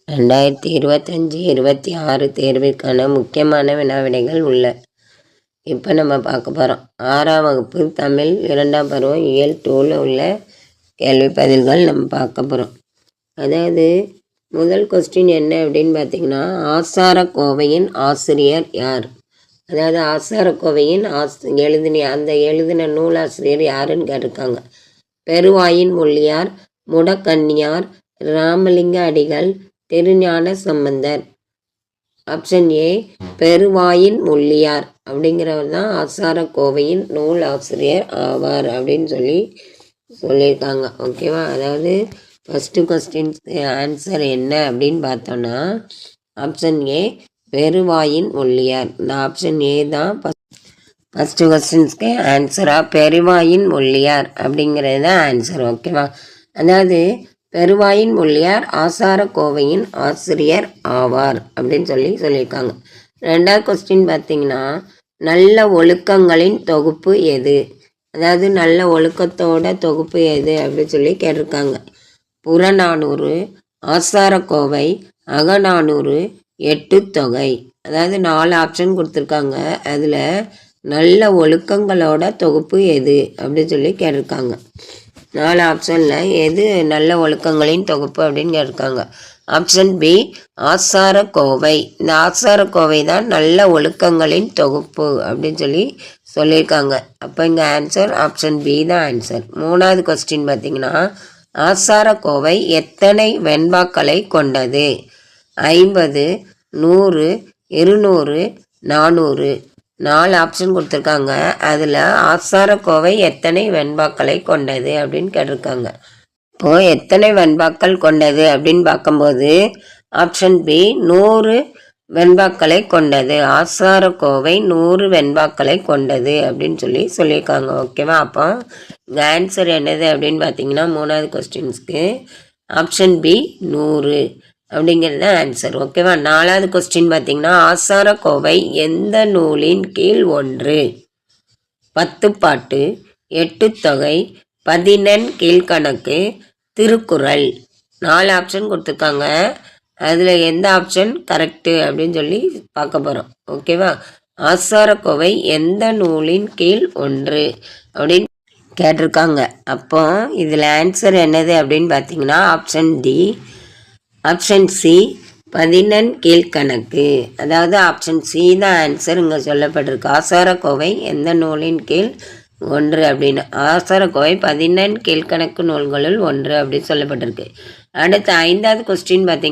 2025-26 தேர்விற்கான முக்கியமான வினாவிடைகள் உள்ள. இப்போ நம்ம பார்க்க போகிறோம். 6ஆம் வகுப்பு தமிழ் 2ஆம் பருவம் இயல் 2ல் உள்ள கேள்வி பதில்கள் நம்ம பார்க்க போகிறோம். அதாவது முதல் கொஸ்டின் என்ன அப்படின்னு பார்த்தீங்கன்னா, ஆசாரக்கோவையின் ஆசிரியர் யார்? அதாவது ஆசாரக்கோவையின் எழுதின நூலாசிரியர் யாருன்னு கேட்டிருக்காங்க. பெருவாயின் மொழியார், முடக்கன்னியார், ராமலிங்க அடிகள், திருஞான சம்பந்தர். ஆப்ஷன் ஏ பெருவாயின் மொழியார் அப்படிங்கிறவர் தான் ஆசாரக்கோவையின் நூல் ஆசிரியர் ஆவார் அப்படின்னு சொல்லியிருக்காங்க. ஓகேவா? அதாவது ஃபஸ்ட்டு கொஸ்டின் ஆன்சர் என்ன அப்படின்னு பார்த்தோன்னா ஆப்ஷன் ஏ பெருவாயின் மொழியார். இந்த ஆப்ஷன் ஏ தான் ஃபஸ்ட்டு கொஸ்டின்ஸ்க்கு ஆன்சராக பெருவாயின் மொழியார் அப்படிங்கிறது தான் ஆன்சர். ஓகேவா? அதாவது பெருவாயின் மொழியார் ஆசாரக்கோவையின் ஆசிரியர் ஆவார் அப்படின்னு சொல்லியிருக்காங்க. ரெண்டாவது கொஸ்டின் பார்த்தீங்கன்னா, நல்ல ஒழுக்கங்களின் தொகுப்பு எது? அதாவது நல்ல ஒழுக்கத்தோட தொகுப்பு எது அப்படின்னு சொல்லி கேட்டிருக்காங்க. புறநானூறு, ஆசாரக்கோவை, அகநானூறு, எட்டுத்தொகை. அதாவது 4 ஆப்ஷன் கொடுத்துருக்காங்க. அதில் நல்ல ஒழுக்கங்களோட தொகுப்பு எது அப்படின்னு சொல்லி கேட்டிருக்காங்க. 4 ஆப்ஷனில் எது நல்ல ஒழுக்கங்களின் தொகுப்பு அப்படின்னு கேட்டிருக்காங்க. ஆப்ஷன் பி ஆசாரக்கோவை. இந்த ஆசாரக்கோவை தான் நல்ல ஒழுக்கங்களின் தொகுப்பு அப்படின்னு சொல்லியிருக்காங்க. அப்போ இங்கே ஆன்சர் ஆப்ஷன் பி தான் ஆன்சர். 3வது கொஸ்டின் பார்த்தீங்கன்னா, ஆசாரக்கோவை எத்தனை வெண்பாக்களை கொண்டது? 50, 100, 200, 400. 4 ஆப்ஷன் கொடுத்துருக்காங்க. அதில் ஆசாரக்கோவை எத்தனை வெண்பாக்களை கொண்டது அப்படின்னு கேட்டிருக்காங்க. இப்போது எத்தனை வெண்பாக்கள் கொண்டது அப்படின்னு பார்க்கும்போது ஆப்ஷன் பி 100 வெண்பாக்களை கொண்டது. ஆசாரக்கோவை 100 வெண்பாக்களை கொண்டது அப்படின்னு சொல்லியிருக்காங்க. ஓகேவா? அப்போ இங்கே ஆன்சர் என்னது அப்படின்னு பார்த்தீங்கன்னா, 3வது கொஸ்டின்ஸ்க்கு ஆப்ஷன் பி 100 அப்படிங்கிறது ஆன்சர். ஓகேவா? 4வது கொஸ்டின் பார்த்தீங்கன்னா, ஆசாரக்கோவை எந்த நூலின் கீழ் ஒன்று? 10 பாட்டு, 8 தொகை, 11 கீழ்கணக்கு, திருக்குறள். 4 ஆப்ஷன் கொடுத்துருக்காங்க. அதில் எந்த ஆப்ஷன் கரெக்டு அப்படின்னு பார்க்க போகிறோம். ஓகேவா? ஆசாரக்கோவை எந்த நூலின் கீழ் ஒன்று அப்படின்னு கேட்டிருக்காங்க. அப்போ இதில் ஆன்சர் என்னது அப்படின்னு பார்த்தீங்கன்னா, ஆப்ஷன் டி. ஆப்ஷன் சி 11 கீழ்கணக்கு. அதாவது ஆப்ஷன் சி தான் ஆன்சர் இங்கே சொல்லப்பட்டிருக்கு. ஆசாரக்கோவை எந்த நூலின் கீழ் ஒன்று அப்படின்னு. ஆசாரக்கோவை 11 கீழ்கணக்கு நூல்களுள் ஒன்று அப்படின்னு சொல்லப்பட்டிருக்கு. அடுத்து 5வது கொஸ்டின் பார்த்தீங்கன்னா,